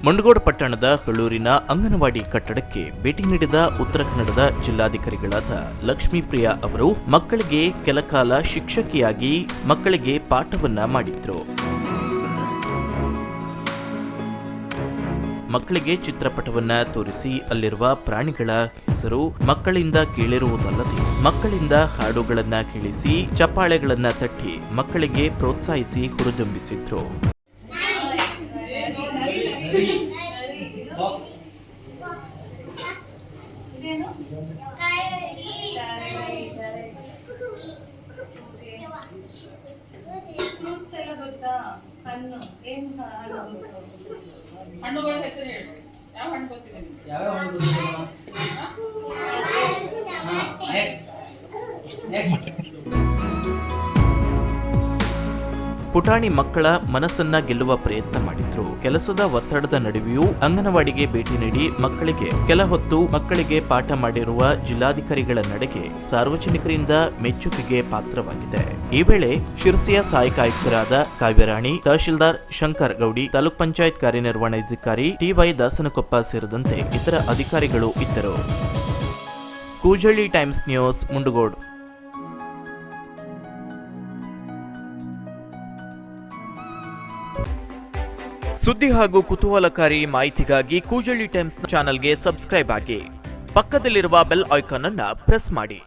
ಮುಂಡಗೋಡ ಪಟ್ಟಣದ ಹಳೂರಿನ ಅಂಗನವಾಡಿ ಕಟ್ಟಡಕ್ಕೆ ಭೇಟಿ ನೀಡಿದ ಉತ್ತರ ಕನ್ನಡದ ಜಿಲ್ಲಾಧಿಕಾರಿಗಳಾದ ಲಕ್ಷ್ಮೀಪ್ರಿಯಾ ಅವರು ಮಕ್ಕಳಿಗೆ ಕೆಲಕಾಲ ಶಿಕ್ಷಕಿಯಾಗಿ ಮಕ್ಕಳಿಗೆ ಪಾಠವನ್ನ ಮಾಡಿದ್ರು. ಮಕ್ಕಳಿಗೆ ಚಿತ್ರಪಟವನ್ನ ತೋರಿಸಿ ಅಲ್ಲಿರುವ ಪ್ರಾಣಿಗಳ ಹೆಸರು ಮಕ್ಕಳಿಂದ ಕೇಳಿರುವುದಲ್ಲದೆ ಮಕ್ಕಳಿಂದ ಹಾಡುಗಳನ್ನ ಕೇಳಿಸಿ ಚಪ್ಪಾಳೆಗಳನ್ನ ತಟ್ಟಿ ಮಕ್ಕಳಿಗೆ ಪ್ರೋತ್ಸಾಹಿಸಿ ಹುರಿದುಂಬಿಸಿದ್ರು. ಹಣ್ಣುಗಳ ಹೆಸರು ಹೇಳಿ. ಯಾವ ಹಣ್ಣು ಗೊತ್ತಿದೆ? ಪುಟಾಣಿ ಮಕ್ಕಳ ಮನಸ್ಸನ್ನ ಗೆಲ್ಲುವ ಪ್ರಯತ್ನ ಮಾಡಿದ್ರು. ಕೆಲಸದ ಒತ್ತಡದ ನಡುವೆಯೂ ಅಂಗನವಾಡಿಗೆ ಭೇಟಿ ನೀಡಿ ಮಕ್ಕಳಿಗೆ ಕೆಲ ಹೊತ್ತು ಮಕ್ಕಳಿಗೆ ಪಾಠ ಮಾಡಿರುವ ಜಿಲ್ಲಾಧಿಕಾರಿಗಳ ನಡೆಗೆ ಸಾರ್ವಜನಿಕರಿಂದ ಮೆಚ್ಚುಗೆಗೆ ಪಾತ್ರವಾಗಿದೆ. ಈ ವೇಳೆ ಶಿರಸಿಯ ಸಹಾಯಕ ಆಯುಕ್ತರಾದ ಕಾವ್ಯರಾಣಿ, ತಹಶೀಲ್ದಾರ್ ಶಂಕರ್ ಗೌಡಿ, ತಾಲೂಕ್ ಪಂಚಾಯತ್ ಕಾರ್ಯನಿರ್ವಹಣಾಧಿಕಾರಿ ಟಿ.ವೈ. ದಾಸನಕೊಪ್ಪ ಸೇರಿದಂತೆ ಇತರ ಅಧಿಕಾರಿಗಳು ಇದ್ದರು. Koojalli times news, Mundgod. ಸುದ್ದಿ ಹಾಗೂ ಕುತೂಹಲಕಾರಿ ಮಾಹಿತಿಗಾಗಿ ಕೂಜಳ್ಳಿ ಟೈಮ್ಸ್ ಚಾನೆಲ್ಗೆ ಸಬ್ಸ್ಕ್ರೈಬ್ ಆಗಿ. ಪಕ್ಕದಲ್ಲಿರುವ ಬೆಲ್ ಐಕಾನ್ ಅನ್ನು ಪ್ರೆಸ್ ಮಾಡಿ.